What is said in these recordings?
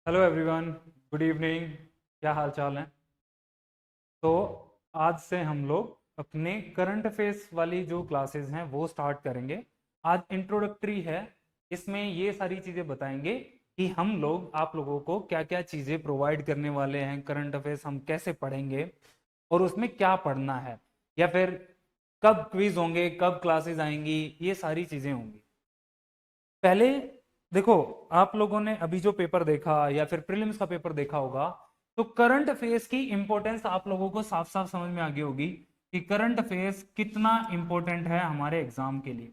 Hello everyone, good evening. क्या हाल चाल है? तो आज से हम लोग अपने करंट अफेयर्स वाली जो क्लासेस हैं वो स्टार्ट करेंगे। आज इंट्रोडक्टरी है। इसमें ये सारी चीज़ें बताएंगे कि हम लोग आप लोगों को क्या क्या चीज़ें प्रोवाइड करने वाले हैं, करंट अफेयर्स हम कैसे पढ़ेंगे और उसमें क्या पढ़ना है, या फिर कब क्विज होंगे, कब क्लासेस आएंगी, ये सारी चीज़ें होंगी। पहले देखो, आप लोगों ने अभी जो पेपर देखा या फिर प्रीलिम्स का पेपर देखा होगा, तो करंट अफेयर्स की इंपॉर्टेंस आप लोगों को साफ साफ समझ में आ गई होगी कि करंट अफेयर्स कितना इंपॉर्टेंट है हमारे एग्जाम के लिए।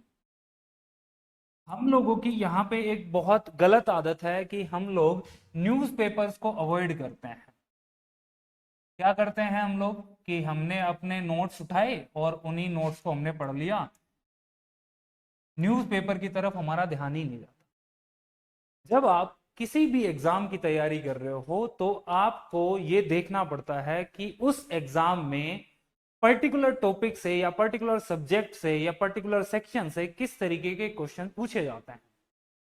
हम लोगों की यहाँ पे एक बहुत गलत आदत है कि हम लोग न्यूज़पेपर्स को अवॉइड करते हैं। क्या करते हैं हम लोग कि हमने अपने नोट्स उठाए और उन्हीं नोट्स को हमने पढ़ लिया, न्यूज़पेपर की तरफ हमारा ध्यान ही नहीं जाता। जब आप किसी भी एग्जाम की तैयारी कर रहे हो तो आपको यह देखना पड़ता है कि उस एग्जाम में पर्टिकुलर टॉपिक से या पर्टिकुलर सब्जेक्ट से या पर्टिकुलर सेक्शन से किस तरीके के क्वेश्चन पूछे जाते हैं।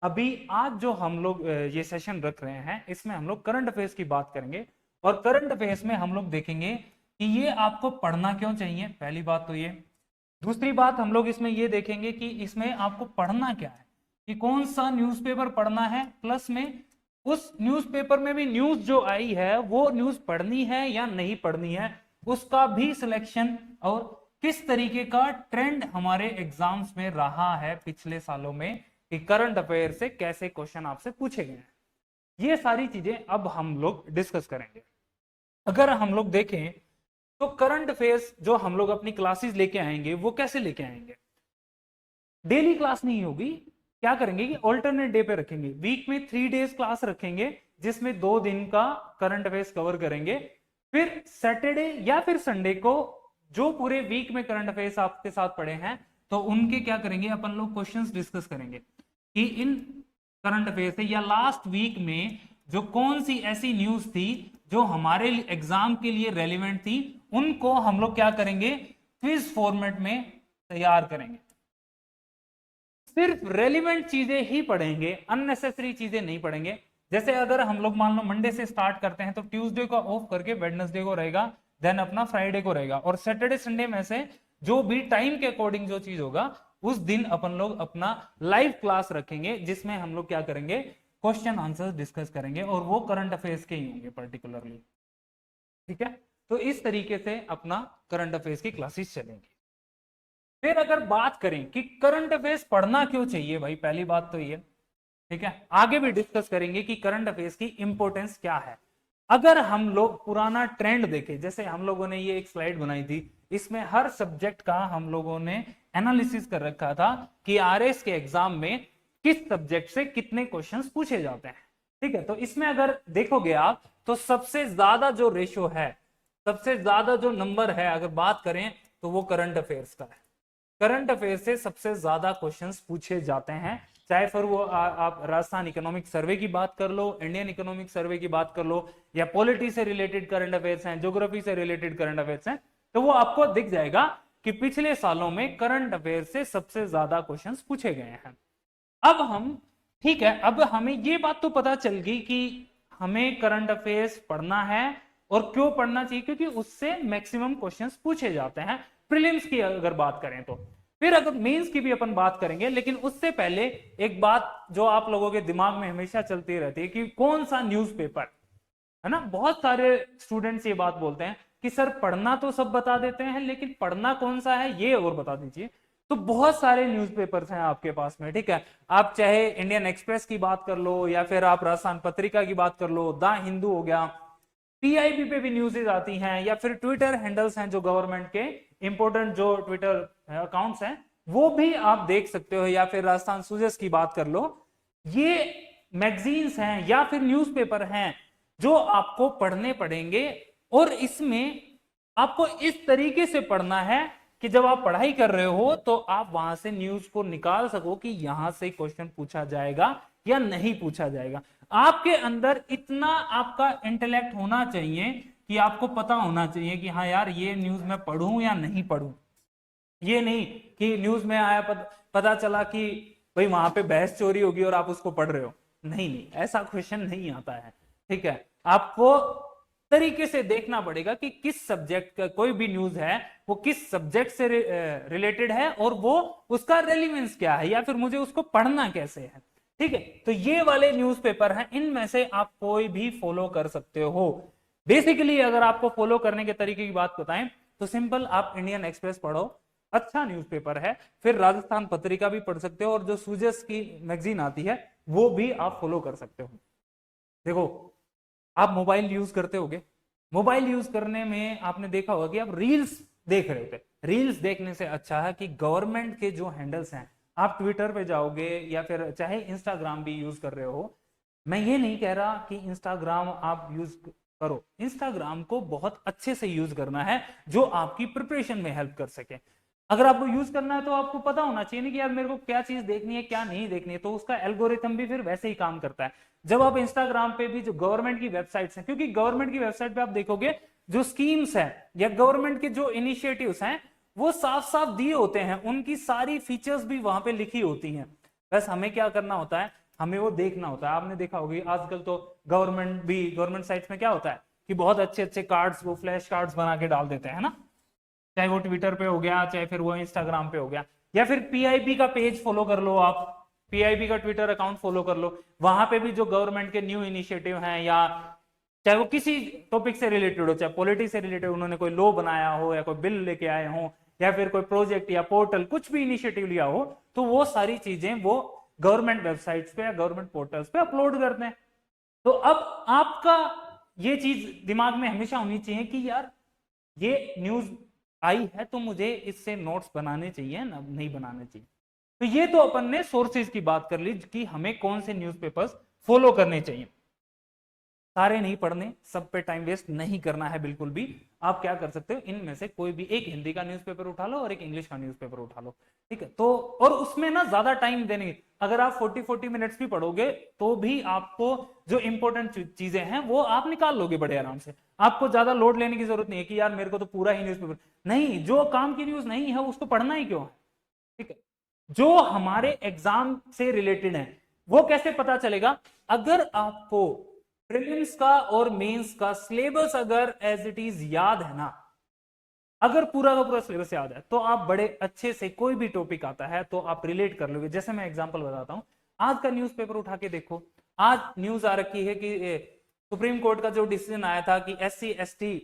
अभी आज जो हम लोग ये सेशन रख रहे हैं, इसमें हम लोग करंट अफेयर्स की बात करेंगे। और करंट अफेयर्स में हम लोग देखेंगे कि ये आपको पढ़ना क्यों चाहिए, पहली बात तो ये। दूसरी बात हम लोग इसमें ये देखेंगे कि इसमें आपको पढ़ना क्या है, कि कौन सा न्यूज़पेपर पढ़ना है, प्लस में उस न्यूज़पेपर में भी न्यूज़ जो आई है वो न्यूज़ पढ़नी है या नहीं पढ़नी है, उसका भी सिलेक्शन, और किस तरीके का ट्रेंड हमारे एग्जाम्स में रहा है पिछले सालों में, कि करंट अफेयर से कैसे क्वेश्चन आपसे पूछे गए हैं। ये सारी चीजें अब हम लोग डिस्कस करेंगे। अगर हम लोग देखें तो करंट अफेयर्स जो हम लोग अपनी क्लासेस लेके आएंगे वो कैसे लेके आएंगे। डेली क्लास नहीं होगी। क्या करेंगे कि ऑल्टरनेट डे पे रखेंगे, वीक में 3 डेज क्लास रखेंगे जिसमें 2 दिन का करंट अफेयर्स कवर करेंगे। फिर सैटरडे या फिर संडे को जो पूरे वीक में करंट अफेयर्स आपके साथ पड़े हैं, तो उनके क्या करेंगे, अपन लोग क्वेश्चंस डिस्कस करेंगे कि इन करंट अफेयर्स से या लास्ट वीक में जो कौन सी ऐसी न्यूज थी जो हमारे एग्जाम के लिए रेलिवेंट थी, उनको हम लोग क्या करेंगे, क्विज फॉर्मेट में तैयार करेंगे। सिर्फ रेलिवेंट चीजें ही पढ़ेंगे, अननेसेसरी चीजें नहीं पढ़ेंगे। जैसे अगर हम लोग मान लो मंडे से स्टार्ट करते हैं तो ट्यूसडे को ऑफ करके वेडनेसडे को रहेगा, देन अपना फ्राइडे को रहेगा, और सैटरडे संडे में से जो भी टाइम के अकॉर्डिंग जो चीज होगा उस दिन अपन लोग अपना लाइव क्लास रखेंगे जिसमें हम लोग क्या करेंगे, क्वेश्चन आंसर डिस्कस करेंगे, और वो करंट अफेयर्स के ही होंगे पर्टिकुलरली। ठीक है, तो इस तरीके से अपना करंट अफेयर्स की क्लासेस चलेंगी। फिर अगर बात करें कि करंट अफेयर्स पढ़ना क्यों चाहिए, भाई पहली बात तो ये। ठीक है, आगे भी डिस्कस करेंगे कि करंट अफेयर्स की इंपॉर्टेंस क्या है। अगर हम लोग पुराना ट्रेंड देखें, जैसे हम लोगों ने ये एक स्लाइड बनाई थी, इसमें हर सब्जेक्ट का हम लोगों ने एनालिसिस कर रखा था कि आरएस के एग्जाम में किस सब्जेक्ट से कितने क्वेश्चंस पूछे जाते हैं। ठीक है, तो इसमें अगर देखोगे आप तो सबसे ज्यादा जो रेशो है, सबसे ज्यादा जो नंबर है अगर बात करें तो वो करंट अफेयर्स का है। करंट अफेयर से सबसे ज्यादा क्वेश्चंस पूछे जाते हैं, चाहे फिर वो आप राजस्थान इकोनॉमिक सर्वे की बात कर लो, इंडियन इकोनॉमिक सर्वे की बात कर लो, या पॉलिटी से रिलेटेड करंट अफेयर्स हैं, ज्योग्राफी से रिलेटेड करंट अफेयर्स हैं, तो वो आपको दिख जाएगा कि पिछले सालों में करंट अफेयर से सबसे ज्यादा क्वेश्चंस पूछे गए हैं। अब हम, ठीक है, अब हमें ये बात तो पता चल गई कि हमें करंट अफेयर्स पढ़ना है, और क्यों पढ़ना चाहिए, क्योंकि उससे मैक्सिमम क्वेश्चंस पूछे जाते हैं प्रीलिम्स की अगर बात करें तो। फिर अगर मेंस की भी अपन बात करेंगे, लेकिन उससे पहले एक बात जो आप लोगों के दिमाग में हमेशा चलती रहती है कि कौन सा न्यूज़पेपर है ना। बहुत सारे स्टूडेंट्स ये बात बोलते हैं कि सर पढ़ना तो सब बता देते हैं लेकिन पढ़ना कौन सा है ये और बता दीजिए। तो बहुत सारे न्यूज़पेपर्स हैं आपके पास में, ठीक है। आप चाहे इंडियन एक्सप्रेस की बात कर लो, या फिर आप राजस्थान पत्रिका की बात कर लो, द हिंदू हो गया, पीआईबी पे भी न्यूज़ेज आती हैं, या फिर ट्विटर हैंडल्स हैं जो गवर्नमेंट के इंपोर्टेंट जो ट्विटर अकाउंट्स हैं वो भी आप देख सकते हो, या फिर राजस्थान सुजेस की बात कर लो। ये मैगजीन्स हैं या फिर न्यूज़पेपर हैं जो आपको पढ़ने पड़ेंगे, और इसमें आपको इस तरीके से पढ़ना है कि जब आप पढ़ाई कर रहे हो तो आप वहां से न्यूज को निकाल सको कि यहां से क्वेश्चन पूछा जाएगा या नहीं पूछा जाएगा। आपके अंदर इतना आपका इंटेलेक्ट होना चाहिए कि आपको पता होना चाहिए कि हाँ यार ये न्यूज मैं पढ़ूं या नहीं पढ़ूं। ये नहीं कि न्यूज में आया पता चला कि भाई वहां पे बहस चोरी होगी और आप उसको पढ़ रहे हो। नहीं नहीं, ऐसा क्वेश्चन नहीं आता है। ठीक है, आपको तरीके से देखना पड़ेगा कि किस सब्जेक्ट का कोई भी न्यूज है वो किस सब्जेक्ट से रिलेटेड है और वो उसका रेलिवेंस क्या है, या फिर मुझे उसको पढ़ना कैसे है। ठीक है, तो ये वाले न्यूज़पेपर हैं, इनमें से आप कोई भी फॉलो कर सकते हो। बेसिकली अगर आपको फॉलो करने के तरीके की बात बताएं तो सिंपल, आप इंडियन एक्सप्रेस पढ़ो, अच्छा न्यूज़पेपर है। फिर राजस्थान पत्रिका भी पढ़ सकते हो, और जो सूजस की मैगजीन आती है वो भी आप फॉलो कर सकते हो। देखो, आप मोबाइल यूज करते होगे, मोबाइल यूज करने में आपने देखा होगा कि आप रील्स देख रहे होते। रील्स देखने से अच्छा है कि गवर्नमेंट के जो हैंडल्स हैं, आप ट्विटर पे जाओगे या फिर चाहे इंस्टाग्राम भी यूज कर रहे हो, मैं ये नहीं कह रहा कि इंस्टाग्राम आप यूज करो, इंस्टाग्राम को बहुत अच्छे से यूज करना है जो आपकी प्रिपरेशन में हेल्प कर सके। अगर आपको यूज करना है तो आपको पता होना चाहिए ना कि यार मेरे को क्या चीज देखनी है क्या नहीं देखनी है, तो उसका एल्गोरिथम भी फिर वैसे ही काम करता है। जब आप इंस्टाग्राम पे भी जो गवर्नमेंट की वेबसाइट्स हैं, क्योंकि गवर्नमेंट की वेबसाइट पे आप देखोगे जो स्कीम्स हैं या गवर्नमेंट के जो इनिशिएटिव्स हैं वो साफ साफ दिए होते हैं, उनकी सारी फीचर्स भी वहां पे लिखी होती हैं। बस हमें क्या करना होता है, हमें वो देखना होता है। आपने देखा होगा आजकल तो गवर्नमेंट साइट्स में क्या होता है कि बहुत अच्छे अच्छे कार्ड्स, वो फ्लैश कार्ड्स बना के डाल देते हैं ना, चाहे वो ट्विटर पे हो गया, चाहे फिर वो इंस्टाग्राम पे हो गया, या फिर पीआईबी का पेज फॉलो कर लो आप, पीआईबी का ट्विटर अकाउंट फॉलो कर लो। वहां पे भी जो गवर्नमेंट के न्यू इनिशिएटिव हैं, या चाहे वो किसी टॉपिक से रिलेटेड हो, चाहे पॉलिटिक्स से रिलेटेड उन्होंने कोई लॉ बनाया हो या कोई बिल लेके आए हो या फिर कोई प्रोजेक्ट या पोर्टल कुछ भी इनिशिएटिव लिया हो, तो वो सारी चीजें वो गवर्नमेंट वेबसाइट्स पे या गवर्नमेंट पोर्टल्स पे अपलोड करते हैं। तो अब आपका ये चीज दिमाग में हमेशा होनी चाहिए कि यार ये न्यूज आई है तो मुझे इससे नोट्स बनाने चाहिए ना, नहीं बनाने चाहिए। तो ये तो अपन ने सोर्सेज की बात कर ली कि हमें कौन से न्यूज़पेपर्स फॉलो करने चाहिए। सारे नहीं पढ़ने, सब पे टाइम वेस्ट नहीं करना है बिल्कुल भी। आप क्या कर सकते हो, इनमें से कोई भी एक हिंदी का न्यूज़पेपर उठा लो और एक इंग्लिश का न्यूज़पेपर उठा लो, ठीक है। तो और उसमें ना ज्यादा टाइम देने, अगर आप 40-40 मिनट्स भी पढ़ोगे तो भी आपको जो इंपॉर्टेंट चीजें हैं वो आप निकाल लोगे बड़े आराम से। आपको ज्यादा लोड लेने की जरूरत नहीं है कि यार मेरे को तो पूरा ही न्यूज़पेपर नहीं, जो काम की न्यूज नहीं है उसको पढ़ना ही क्यों है, ठीक है। जो हमारे एग्जाम से रिलेटेड है वो कैसे पता चलेगा, अगर आपको प्रीलिम्स का और मेंस का सिलेबस अगर एज इट इज याद है ना, अगर पूरा का पूरा सिलेबस याद है तो आप बड़े अच्छे से कोई भी टॉपिक आता है तो आप रिलेट कर लोगे। जैसे मैं एग्जांपल बताता हूं, आज का न्यूज़पेपर उठा के देखो, आज न्यूज आ रखी है कि सुप्रीम कोर्ट का जो डिसीजन आया था कि SC ST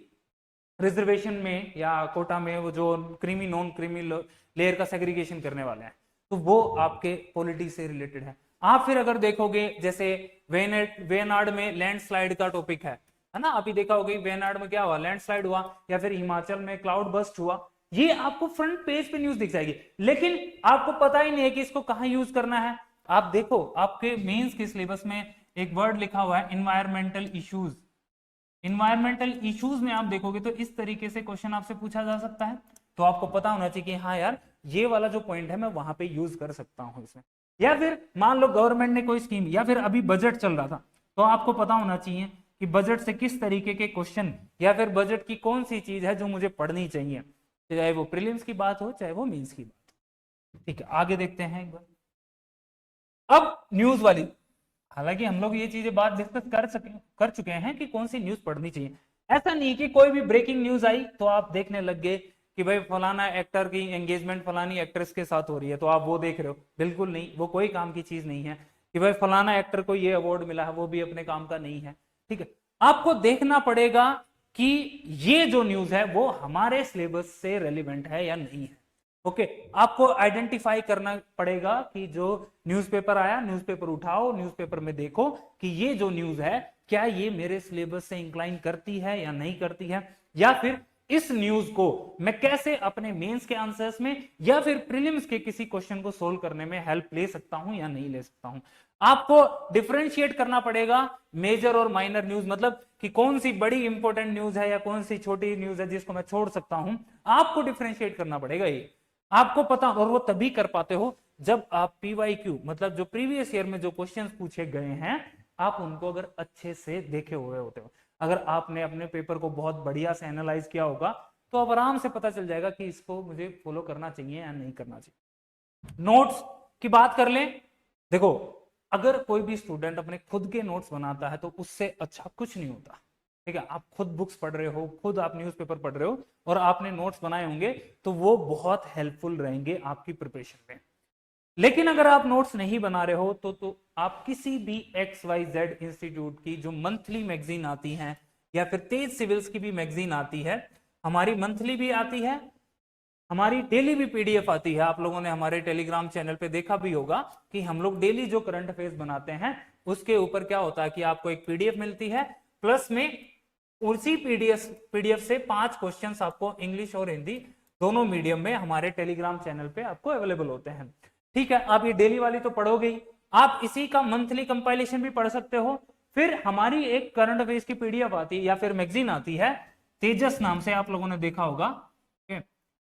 रिजर्वेशन में या कोटा में वो जो क्रीमी नॉन क्रीमी लेयर का सेग्रीगेशन करने वाले हैं, तो वो आपके पॉलिटी से रिलेटेड है। आप फिर अगर देखोगे जैसे वेनाड में लैंडस्लाइड का टॉपिक है ना, अभी देखा होगा वेनाड में क्या हुआ, लैंडस्लाइड हुआ, या फिर हिमाचल में क्लाउड बस्ट हुआ, ये आपको फ्रंट पेज पे न्यूज दिख जाएगी, लेकिन आपको पता ही नहीं है कि इसको कहां यूज करना है। आप देखो आपके मेंस के सिलेबस में एक वर्ड लिखा हुआ है इन्वायरमेंटल इश्यूज। इन्वायरमेंटल इश्यूज में आप देखोगे तो इस तरीके से क्वेश्चन आपसे पूछा जा सकता है, तो आपको पता होना चाहिए कि हाँ यार ये वाला जो पॉइंट है मैं वहां पे यूज कर सकता हूं इसमें। या फिर मान लो गवर्नमेंट ने कोई स्कीम, या फिर अभी बजट चल रहा था, तो आपको पता होना चाहिए कि बजट से किस तरीके के क्वेश्चन या फिर बजट की कौन सी चीज है जो मुझे पढ़नी चाहिए, चाहे वो प्रीलिम्स की बात हो चाहे वो मेंस की बात हो। ठीक है, आगे देखते हैं एक बार। अब न्यूज वाली, हालांकि हम लोग ये चीजें बात डिस्कस कर चुके हैं कि कौन सी न्यूज पढ़नी चाहिए। ऐसा नहीं कि कोई भी ब्रेकिंग न्यूज आई तो आप देखने लग गए कि भाई फलाना एक्टर की एंगेजमेंट फलानी एक्ट्रेस के साथ हो रही है तो आप वो देख रहे हो, बिल्कुल नहीं, वो कोई काम की चीज नहीं है। कि भाई फलाना एक्टर को ये अवार्ड मिला है, वो भी अपने काम का नहीं है, ठीक है। आपको देखना पड़ेगा कि ये जो न्यूज है वो हमारे सिलेबस से रेलिवेंट है या नहीं है। ओके, आपको आइडेंटिफाई करना पड़ेगा कि जो न्यूज़पेपर आया, न्यूज़पेपर उठाओ, न्यूज़पेपर में देखो कि ये जो न्यूज है क्या ये मेरे सिलेबस से इंक्लाइन करती है या नहीं करती है, या फिर इस न्यूज को मैं कैसे अपने मेंस के आंसर्स में या फिर प्रीलिम्स के किसी क्वेश्चन को सोल्व करने में हेल्प ले सकता हूं या नहीं ले सकता हूं। आपको डिफरेंशिएट करना पड़ेगा मेजर और माइनर न्यूज, मतलब कि कौन सी बड़ी इंपॉर्टेंट न्यूज है या कौन सी छोटी न्यूज है जिसको मैं छोड़ सकता हूं, आपको डिफरेंशिएट करना पड़ेगा। ये आपको पता, और वो तभी कर पाते हो जब आप PYQ मतलब जो प्रीवियस ईयर में जो क्वेश्चंस पूछे गए हैं आप उनको अगर अच्छे से देखे हुए होते हो। अगर आपने अपने पेपर को बहुत बढ़िया से एनालाइज किया होगा तो अब आराम से पता चल जाएगा कि इसको मुझे फॉलो करना चाहिए या नहीं करना चाहिए। नोट्स की बात कर लें, देखो अगर कोई भी स्टूडेंट अपने खुद के नोट्स बनाता है तो उससे अच्छा कुछ नहीं होता। ठीक है, आप खुद बुक्स पढ़ रहे हो, खुद आप न्यूज़पेपर पढ़ रहे हो और आपने नोट्स बनाए होंगे तो वो बहुत हेल्पफुल रहेंगे आपकी प्रिपरेशन में। लेकिन अगर आप नोट्स नहीं बना रहे हो तो आप किसी भी XYZ इंस्टीट्यूट की जो मंथली मैगजीन आती है या फिर तेज सिविल्स की भी मैगजीन आती है, हमारी मंथली भी आती है, हमारी डेली भी PDF आती है। आप लोगों ने हमारे टेलीग्राम चैनल पे देखा भी होगा कि हम लोग डेली जो करंट अफेयर्स बनाते हैं उसके ऊपर क्या होता है कि आपको एक PDF मिलती है, प्लस में उसी पीडीएफ से 5 क्वेश्चंस आपको इंग्लिश और हिंदी दोनों मीडियम में हमारे टेलीग्राम चैनल पे आपको अवेलेबल होते हैं। ठीक है, आप ये डेली वाली तो पढ़ोगे ही, आप इसी का मंथली कंपाइलेशन भी पढ़ सकते हो। फिर हमारी एक करंट अफेयर्स की PDF आती है या फिर मैगजीन आती है तेजस नाम से, आप लोगों ने देखा होगा,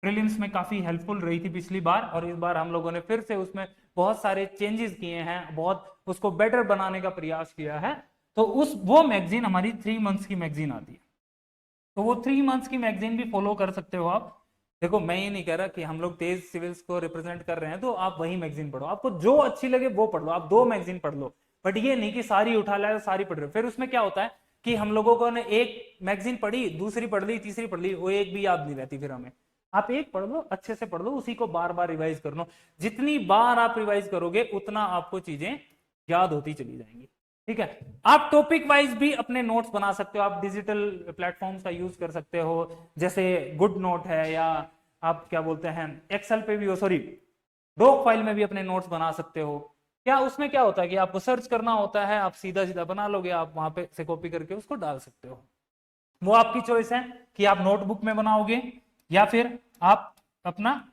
प्रीलिम्स में काफी हेल्पफुल रही थी पिछली बार, और इस बार हम लोगों ने फिर से उसमें बहुत सारे चेंजेस किए हैं, बहुत उसको बेटर बनाने का प्रयास किया है। तो वो मैगजीन हमारी 3 मंथ्स की मैगजीन आती है, तो वो 3 मंथ्स की मैगजीन भी फॉलो कर सकते हो आप। देखो मैं ये नहीं कह रहा कि हम लोग तेज सिविल्स को रिप्रेजेंट कर रहे हैं तो आप वही मैगजीन पढ़ो, आपको जो अच्छी लगे वो पढ़ लो, आप 2 मैगजीन पढ़ लो, बट ये नहीं कि सारी उठा लाए सारी पढ़ रहे हो। फिर उसमें क्या होता है कि हम लोगों को ने एक मैगजीन पढ़ी, दूसरी पढ़ ली, तीसरी पढ़ ली, वो एक भी याद नहीं रहती फिर हमें। आप एक पढ़ लो, अच्छे से पढ़ लो, उसी को बार बार रिवाइज कर लो, जितनी बार आप रिवाइज करोगे उतना आपको चीजें याद होती चली जाएंगी। ठीक है, आप टॉपिक वाइज भी अपने नोट्स बना सकते हो, आप डिजिटल प्लेटफॉर्म्स का यूज कर सकते हो, जैसे गुड नोट है, या आप क्या बोलते हैं एक्सेल पे भी हो, सॉरी डॉक फाइल में भी अपने नोट्स बना सकते हो। क्या उसमें क्या होता है कि आपको सर्च करना होता है, आप सीधा सीधा बना लोगे, आप वहां पे से कॉपी करके उसको डाल सकते हो। वो आपकी चॉइस है कि आप नोटबुक में बनाओगे या फिर आप अपना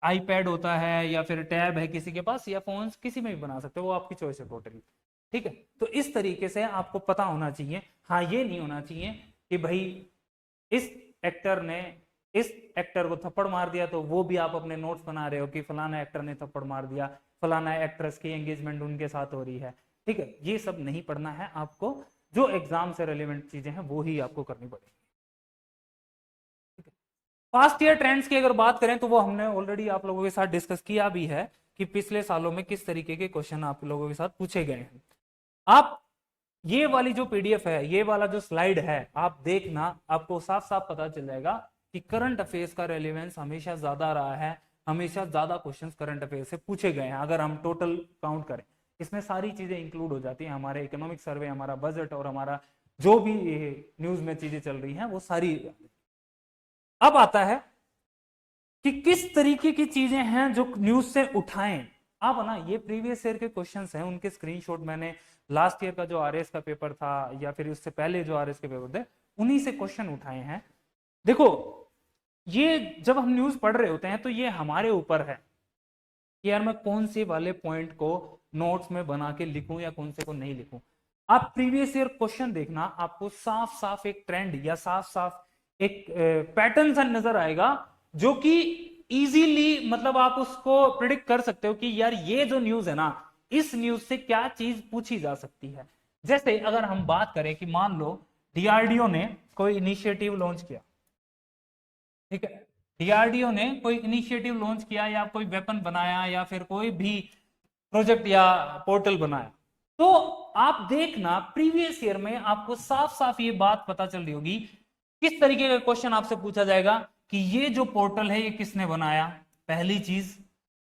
आईपैड होता है या फिर टैब है किसी के पास या फोन किसी में भी बना सकते हो, वो आपकी चॉइस है टोटली। ठीक है, तो इस तरीके से आपको पता होना चाहिए। हाँ, ये नहीं होना चाहिए कि भाई इस एक्टर ने इस एक्टर को थप्पड़ मार दिया तो वो भी आप अपने नोट्स बना रहे हो कि फलाना एक्टर ने थप्पड़ मार दिया, फलाना एक्ट्रेस की एंगेजमेंट उनके साथ हो रही है। ठीक है, ये सब नहीं पढ़ना है आपको, जो एग्जाम से रिलेवेंट चीजें हैं वो ही आपको करनी पड़ेगी। पास्ट ईयर ट्रेंड्स की अगर बात करें तो वो हमने ऑलरेडी आप लोगों के साथ डिस्कस किया भी है कि पिछले सालों में किस तरीके के क्वेश्चन आप लोगों के साथ पूछे गए हैं। आप ये वाली जो PDF है, ये वाला जो स्लाइड है, आप देखना, आपको साफ साफ पता चल जाएगा कि करंट अफेयर्स का रेलेवेंस हमेशा ज्यादा रहा है, हमेशा ज्यादा क्वेश्चंस करंट अफेयर्स से पूछे गए हैं। अगर हम टोटल काउंट करें, इसमें सारी चीजें इंक्लूड हो जाती हैं, हमारे इकोनॉमिक सर्वे, हमारा बजट और हमारा जो भी न्यूज में चीजें चल रही हैं वो सारी। अब आता है कि किस तरीके की चीजें हैं जो न्यूज से उठाएं। आप ना ये प्रीवियस ईयर के क्वेश्चंस हैं, उनके स्क्रीनशॉट मैंने लास्ट ईयर का जो RS का पेपर था या फिर उससे पहले जो RS के पेपर थे उन्हीं से क्वेश्चन उठाए हैं। देखो, ये जब हम न्यूज पढ़ रहे होते हैं तो ये हमारे ऊपर है कि यार मैं कौन से वाले पॉइंट को नोट्स में बना के लिखूं या कौन से को नहीं लिखूं। आप प्रीवियस ईयर क्वेश्चन देखना, आपको साफ साफ एक ट्रेंड या साफ साफ एक पैटर्न सा नजर आएगा जो कि इजीली, मतलब आप उसको प्रिडिक्ट कर सकते हो कि यार ये जो न्यूज है ना, इस न्यूज से क्या चीज पूछी जा सकती है। जैसे अगर हम बात करें कि मान लो DRDO ने कोई इनिशिएटिव लॉन्च किया, ठीक है, DRDO ने कोई इनिशिएटिव लॉन्च किया या कोई वेपन बनाया या फिर कोई भी प्रोजेक्ट या पोर्टल बनाया, तो आप देखना प्रीवियस ईयर में आपको साफ साफ ये बात पता चल रही होगी किस तरीके का क्वेश्चन आपसे पूछा जाएगा कि ये जो पोर्टल है ये किसने बनाया, पहली चीज।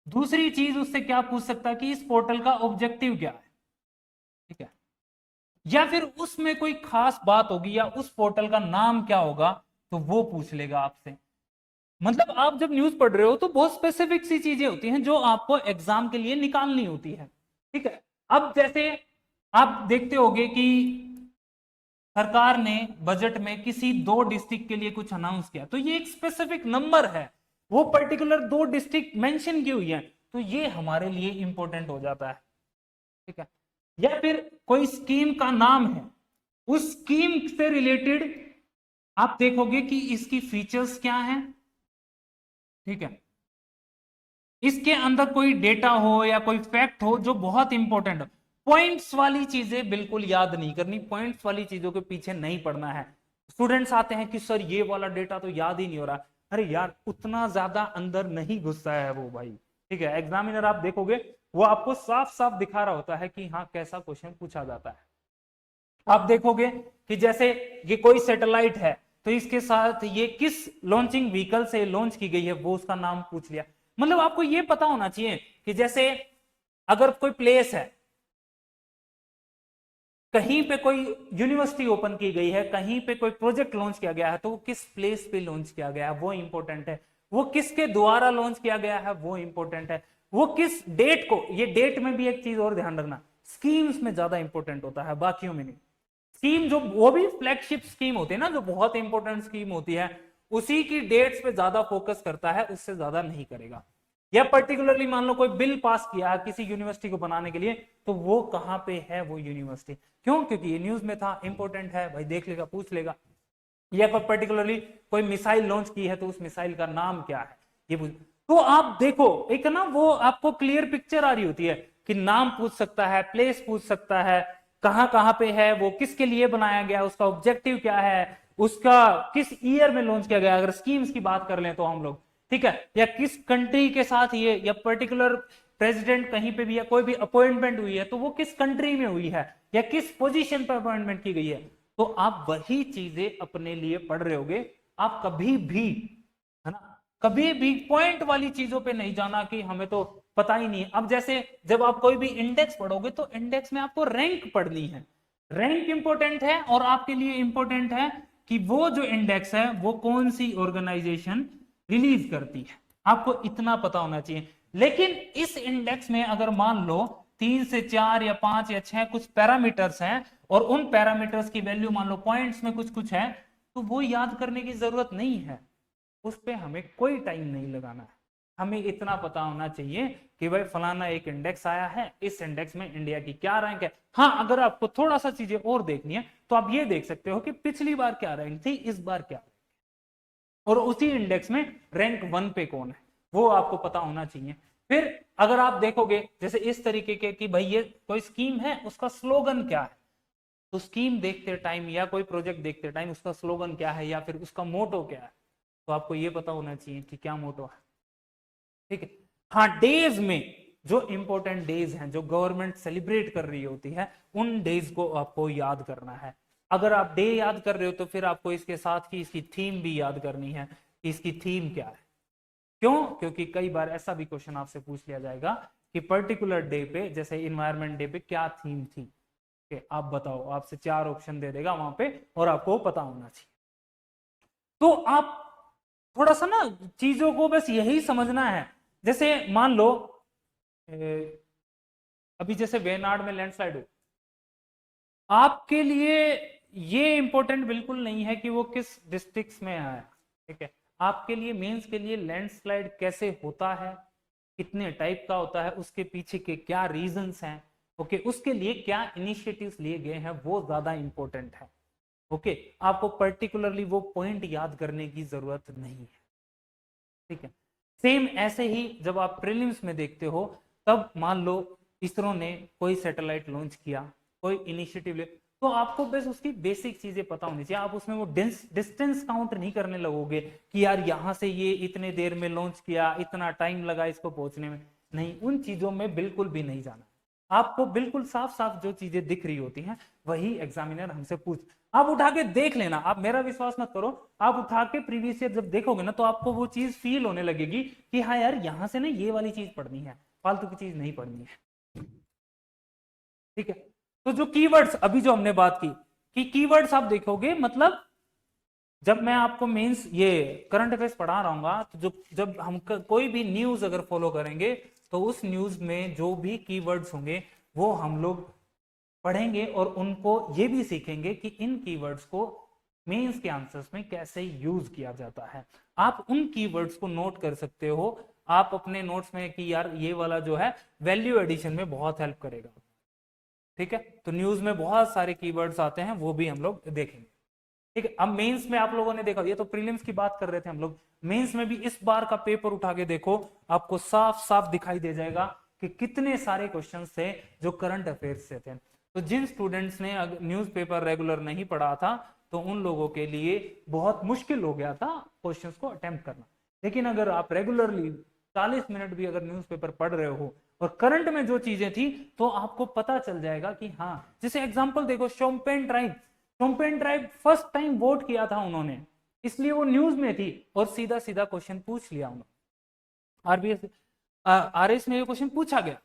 दूसरी चीज उससे क्या पूछ सकता है कि इस पोर्टल का ऑब्जेक्टिव क्या है, ठीक है, या फिर उसमें कोई खास बात होगी या उस पोर्टल का नाम क्या होगा, तो वो पूछ लेगा आपसे। मतलब आप जब न्यूज पढ़ रहे हो तो बहुत स्पेसिफिक सी चीजें होती हैं जो आपको एग्जाम के लिए निकालनी होती है। ठीक है, अब जैसे आप देखते होंगे कि सरकार ने बजट में किसी 2 डिस्ट्रिक्ट के लिए कुछ अनाउंस किया, तो ये एक स्पेसिफिक नंबर है, वो पर्टिकुलर 2 डिस्ट्रिक्ट मेंशन की हुई है, तो ये हमारे लिए इंपॉर्टेंट हो जाता है। ठीक है, या फिर कोई स्कीम का नाम है, उस स्कीम से रिलेटेड आप देखोगे कि इसकी फीचर्स क्या हैं, ठीक है, इसके अंदर कोई डेटा हो या कोई फैक्ट हो जो बहुत इंपॉर्टेंट हो। पॉइंट्स वाली चीजें बिल्कुल याद नहीं करनी, पॉइंट्स वाली चीजों के पीछे नहीं पड़ना है। स्टूडेंट्स आते हैं कि सर ये वाला डेटा तो याद ही नहीं हो रहा, अरे यार उतना ज्यादा अंदर नहीं घुसता है वो भाई। ठीक है, एग्जामिनर आप देखोगे वो आपको साफ साफ दिखा रहा होता है कि हाँ कैसा क्वेश्चन पूछा जाता है। आप देखोगे कि जैसे ये कोई सैटेलाइट है तो इसके साथ ये किस लॉन्चिंग व्हीकल से लॉन्च की गई है वो उसका नाम पूछ लिया। मतलब आपको ये पता होना चाहिए कि जैसे अगर कोई प्लेस है, कहीं पे कोई यूनिवर्सिटी ओपन की गई है, कहीं पे कोई प्रोजेक्ट लॉन्च किया गया है, तो वो किस प्लेस पे लॉन्च किया गया है वो इंपॉर्टेंट है। वो किसके द्वारा लॉन्च किया गया है वो इंपॉर्टेंट है। वो किस डेट को, ये डेट में भी एक चीज और ध्यान रखना, स्कीम्स में ज्यादा इंपॉर्टेंट होता है, बाकियों में नहीं। स्कीम जो वो भी फ्लैगशिप स्कीम होती है ना, जो बहुत इंपॉर्टेंट स्कीम होती है, उसी की डेट्स पे ज्यादा फोकस करता है, उससे ज्यादा नहीं करेगा। या पर्टिकुलरली मान लो कोई बिल पास किया है किसी यूनिवर्सिटी को बनाने के लिए, तो वो कहां पे है वो यूनिवर्सिटी, क्यों, क्योंकि ये न्यूज में था, इंपॉर्टेंट है भाई, देख लेगा पूछ लेगा। या कोई पर्टिकुलरली कोई मिसाइल लॉन्च की है तो उस मिसाइल का नाम क्या है ये पूछ। तो आप देखो एक ना वो आपको क्लियर पिक्चर आ रही होती है कि नाम पूछ सकता है, प्लेस पूछ सकता है, कहां कहां पे है वो, किसके लिए बनाया गया, उसका ऑब्जेक्टिव क्या है, उसका किस ईयर में लॉन्च किया गया, अगर स्कीम्स की बात कर लें तो हम लोग, ठीक है, या किस कंट्री के साथ ये, या पर्टिकुलर प्रेसिडेंट कहीं पे भी या कोई भी अपॉइंटमेंट हुई है तो वो किस कंट्री में हुई है, या किस पोजीशन पर अपॉइंटमेंट की गई है। तो आप वही चीजें अपने लिए पढ़ रहे होगे। आप कभी भी, है ना, कभी भी पॉइंट वाली चीजों पे नहीं जाना कि हमें तो पता ही नहीं है। अब जैसे जब आप कोई भी इंडेक्स पढ़ोगे तो इंडेक्स में आपको रैंक पढ़नी है, रैंक इंपॉर्टेंट है, और आपके लिए इंपॉर्टेंट है कि वो जो इंडेक्स है वो कौन सी ऑर्गेनाइजेशन रिलीज करती है, आपको इतना पता होना चाहिए। लेकिन इस इंडेक्स में अगर मान लो 3 से 4 या 5 या 6 कुछ पैरामीटर्स हैं, और उन पैरामीटर्स की वैल्यू मान लो पॉइंट्स में कुछ कुछ है, तो वो याद करने की जरूरत नहीं है, उस पर हमें कोई टाइम नहीं लगाना है। हमें इतना पता होना चाहिए कि भाई फलाना एक इंडेक्स आया है, इस इंडेक्स में इंडिया की क्या रैंक है। हाँ, अगर आपको थोड़ा सा चीजें और देखनी है तो आप ये देख सकते हो कि पिछली बार क्या रैंक थी, इस बार क्या, और उसी इंडेक्स में रैंक 1 पे कौन है वो आपको पता होना चाहिए। फिर अगर आप देखोगे जैसे इस तरीके के कि भाई ये कोई स्कीम है उसका स्लोगन क्या है, तो स्कीम देखते टाइम या कोई प्रोजेक्ट देखते टाइम उसका स्लोगन क्या है या फिर उसका मोटो क्या है, तो आपको ये पता होना चाहिए कि क्या मोटो है। ठीक है, हाँ, डेज में जो इंपॉर्टेंट डेज हैं जो गवर्नमेंट सेलिब्रेट कर रही होती है, उन डेज को आपको याद करना है। अगर आप डे याद कर रहे हो तो फिर आपको इसके साथ ही इसकी थीम भी याद करनी है कि इसकी थीम क्या है। क्यों, क्योंकि कई बार ऐसा भी क्वेश्चन आपसे पूछ लिया जाएगा कि पर्टिकुलर डे पे, जैसे इन्वायरमेंट डे पे क्या थीम थी, आप बताओ, आपसे 4 ऑप्शन दे देगा वहां पे और आपको पता होना चाहिए। तो आप थोड़ा सा ना चीजों को बस यही समझना है। जैसे मान लो अभी जैसे वेनाड में लैंडस्लाइड हो, आपके लिए ये इंपॉर्टेंट बिल्कुल नहीं है कि वो किस डिस्ट्रिक्ट में आया, ठीक है। आपके लिए मेंस के लिए लैंडस्लाइड कैसे होता है, कितने टाइप का होता है, उसके पीछे के क्या रीजंस हैं, ओके, उसके लिए क्या इनिशिएटिव्स लिए गए हैं, वो ज्यादा इंपॉर्टेंट है। ओके, आपको पर्टिकुलरली वो पॉइंट याद करने की जरूरत नहीं है, ठीक है। सेम ऐसे ही जब आप प्रीलिम्स में देखते हो, तब मान लो इसरो ने कोई सैटेलाइट लॉन्च किया, कोई इनिशिएटिव ले, तो आपको बस उसकी बेसिक चीजें पता होनी चाहिए। आप उसमें वो डिस्टेंस काउंट नहीं करने लगोगे कि यार यहां से ये इतने देर में लॉन्च किया, इतना टाइम लगा इसको पहुंचने में, नहीं, उन चीजों में बिल्कुल भी नहीं जाना। आपको बिल्कुल साफ साफ जो चीजें दिख रही होती हैं वही एग्जामिनर हमसे पूछ, आप उठा के देख लेना, आप मेरा विश्वास मत करो, आप उठा के प्रीवियस ईयर जब देखोगे ना तो आपको वो चीज फील होने लगेगी कि हाँ यार यहां से ना ये वाली चीज पढ़नी है, फालतू की चीज नहीं पढ़नी है, ठीक है। तो जो कीवर्ड्स अभी जो हमने बात की कि कीवर्ड्स आप देखोगे, मतलब जब मैं आपको मेंस ये करंट अफेयर्स पढ़ा रहा हूँ, तो जब हम कोई भी न्यूज अगर फॉलो करेंगे तो उस न्यूज में जो भी कीवर्ड्स होंगे वो हम लोग पढ़ेंगे और उनको ये भी सीखेंगे कि इन कीवर्ड्स को मेंस के आंसर्स में कैसे यूज किया जाता है। आप उन कीवर्ड्स को नोट कर सकते हो आप अपने नोट्स में कि यार ये वाला जो है वैल्यू एडिशन में बहुत हेल्प करेगा, ठीक है। तो न्यूज में बहुत सारे कीवर्ड्स आते हैं, वो भी हम लोग देखेंगे, ठीक है। अब मेंस में आप लोगों ने देखा, ये तो प्रीलिम्स की बात कर रहे थे हम लोग, मेंस में भी इस बार का पेपर उठा के देखो, आपको साफ साफ दिखाई दे जाएगा कि कितने सारे क्वेश्चंस थे जो करंट अफेयर्स से थे। तो जिन स्टूडेंट्स ने न्यूज़पेपर रेगुलर नहीं पढ़ा था तो उन लोगों के लिए बहुत मुश्किल हो गया था क्वेश्चंस को अटेम्प्ट करना। लेकिन अगर आप रेगुलरली 40 मिनट भी अगर न्यूज़पेपर पढ़ रहे हो और करंट में जो चीजें थी तो आपको पता चल जाएगा कि हाँ, जैसे एग्जांपल देखो, Shompen tribe first time vote किया था उन्होंने, इसलिए वो न्यूज में थी और सीधा सीधा क्वेश्चन पूछ लिया उन्होंने, आरबीएस आरएस में ये क्वेश्चन पूछा गया,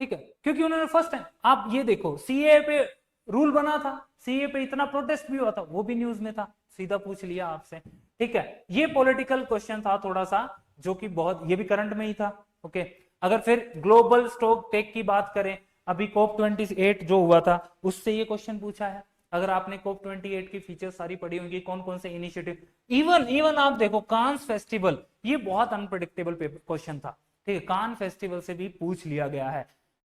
ठीक है, क्योंकि उन्होंने फर्स्ट टाइम, आप ये देखो सीए पे रूल बना था, सीए पे इतना प्रोटेस्ट भी हुआ था, वो भी न्यूज में था, सीधा पूछ लिया आपसे, ठीक है। ये पॉलिटिकल क्वेश्चन था थोड़ा सा, जो कि बहुत, ये भी करंट में ही था, ओके। अगर फिर ग्लोबल स्टॉक टेक की बात करें, अभी COP 28 जो हुआ था उससे ये क्वेश्चन पूछा है। अगर आपने COP 28 की फीचर्स सारी पढ़ी होंगी, कौन कौन से इनिशिएटिव, इवन आप देखो कांस फेस्टिवल, ये बहुत अनप्रेडिक्टेबल क्वेश्चन था, ठीक है, कान फेस्टिवल से भी पूछ लिया गया है,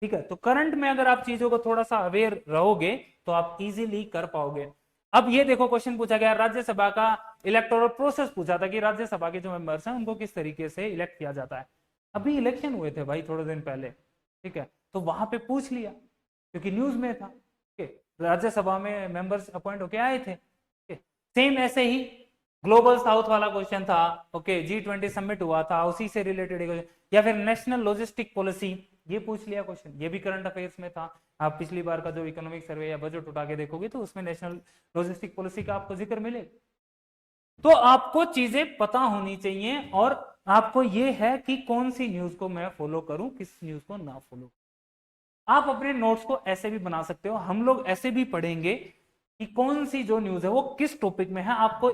ठीक है। तो करंट में अगर आप चीजों को थोड़ा सा अवेयर रहोगे तो आप इजीली कर पाओगे। अब ये देखो क्वेश्चन पूछा गया राज्यसभा का इलेक्टोरल प्रोसेस पूछा था कि राज्यसभा के जो मेंबर्स हैं उनको किस तरीके से इलेक्ट किया जाता है। अभी इलेक्शन हुए थे भाई थोड़े दिन पहले, ठीक है, तो वहां पे पूछ लिया क्योंकि न्यूज में था, ठीक है, राज्यसभा में मेंबर्स अपॉइंट होके आए थे, ठीक है। सेम ऐसे ही ग्लोबल साउथ वाला क्वेश्चन था, ओके, G20 समिट हुआ था उसी से रिलेटेड, या फिर नेशनल लॉजिस्टिक पॉलिसी, ये पूछ लिया क्वेश्चन, ये भी करंट अफेयर्स में था। आप पिछली बार का जो इकोनॉमिक सर्वे या बजट उठा के देखोगे तो उसमें नेशनल लॉजिस्टिक पॉलिसी का आपको जिक्र मिलेगा। तो आपको चीजें पता होनी चाहिए और आपको ये है कि कौन सी न्यूज को मैं फॉलो करूं, किस न्यूज को ना फॉलो। आप अपने नोट्स को ऐसे भी बना सकते हो, हम लोग ऐसे भी पढ़ेंगे कि कौन सी जो न्यूज है वो किस टॉपिक में है, आपको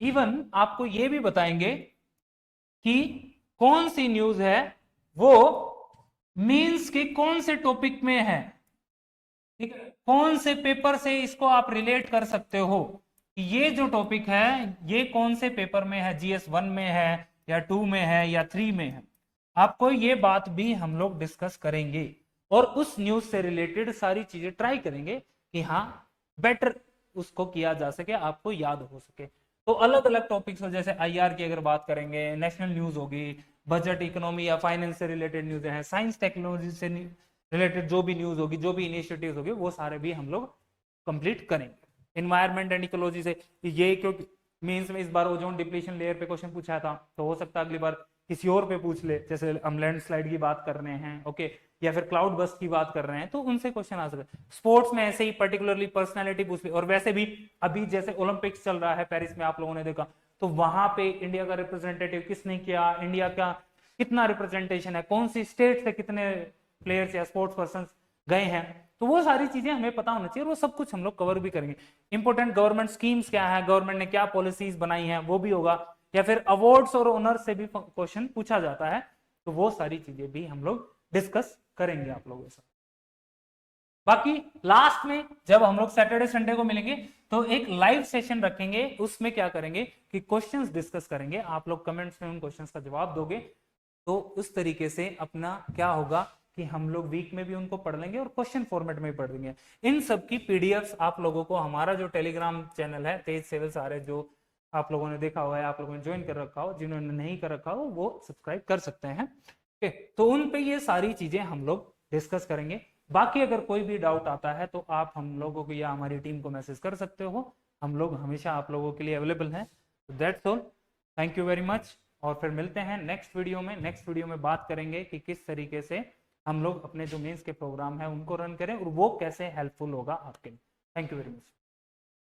इवन आपको ये भी बताएंगे कि कौन सी न्यूज है वो मींस के कौन से टॉपिक में है, ठीक है, कौन से पेपर से इसको आप रिलेट कर सकते हो कि ये जो टॉपिक है ये कौन से पेपर में है, GS1 में है या 2 में है या 3 में है। आपको ये बात भी हम लोग डिस्कस करेंगे और उस न्यूज से रिलेटेड सारी चीजें ट्राई करेंगे कि हाँ बेटर उसको किया जा सके, आपको याद हो सके। तो अलग अलग टॉपिक्स हो, जैसे IR की अगर बात करेंगे, नेशनल न्यूज होगी, बजट, इकोनॉमी या फाइनेंस से रिलेटेड न्यूज हैं, साइंस टेक्नोलॉजी से रिलेटेड जो भी न्यूज होगी, जो भी इनिशिएटिव्स होगी, वो सारे भी हम लोग कंप्लीट करेंगे। इन्वायरमेंट एंड इकोलॉजी से ये, क्योंकि मेंस में इस बार ओजोन डिप्लीशन लेयर पे क्वेश्चन पूछा था, तो हो सकता है अगली बार किसी और पे पूछ ले, जैसे हम लैंडस्लाइड की बात कर रहे हैं, ओके, या फिर क्लाउड बस्ट की बात कर रहे हैं, तो उनसे क्वेश्चन आ सकते हैं। स्पोर्ट्स में ऐसे ही पर्टिकुलरली पर्सनालिटी पूछ ले, और वैसे भी अभी जैसे ओलंपिक्स चल रहा है पेरिस में, आप लोगों ने देखा, तो वहां पे इंडिया का रिप्रेजेंटेटिव किसने किया, इंडिया का कितना रिप्रेजेंटेशन है, कौन सी स्टेट से कितने प्लेयर्स या स्पोर्ट्स पर्सन गए हैं, तो वो सारी चीजें हमें पता होना चाहिए, वो सब कुछ हम लोग कवर भी करेंगे। इंपॉर्टेंट गवर्नमेंट स्कीम्स क्या है, गवर्नमेंट ने क्या पॉलिसीज बनाई हैं, वो भी होगा, या फिर अवार्ड्स और ऑनर से भी क्वेश्चन पूछा जाता है, तो वो सारी चीजें भी हम लोग डिस्कस करेंगे आप लोगों के साथ। बाकी लास्ट में जब हम लोग सैटरडे संडे को मिलेंगे तो एक लाइव सेशन रखेंगे, उसमें क्या करेंगे कि क्वेश्चंस डिस्कस करेंगे, आप लोग कमेंट्स में उन क्वेश्चंस का जवाब दोगे, तो उस तरीके से अपना क्या होगा कि हम लोग वीक में भी उनको पढ़ लेंगे और क्वेश्चन फॉर्मेट में भी पढ़ लेंगे। इन सब की पीडीएफ्स आप लोगों को हमारा जो टेलीग्राम चैनल है तेज सेवल सारे, जो आप लोगों ने देखा हुआ है, आप लोगों ने ज्वाइन कर रखा हो, जिन्होंने नहीं कर रखा हो वो सब्सक्राइब कर सकते हैं, ठीक है। तो उन पे ये सारी चीजें हम लोग डिस्कस करेंगे। बाकी अगर कोई भी डाउट आता है तो आप हम लोगों को या हमारी टीम को मैसेज कर सकते हो, हम लोग हमेशा आप लोगों के लिए अवेलेबल हैं। That's all, thank you very much, और फिर मिलते हैं नेक्स्ट वीडियो में। नेक्स्ट वीडियो में बात करेंगे कि किस तरीके से हम लोग अपने जो मेंस के प्रोग्राम है उनको रन करें और वो कैसे हेल्पफुल होगा आपके लिए। Thank you very much.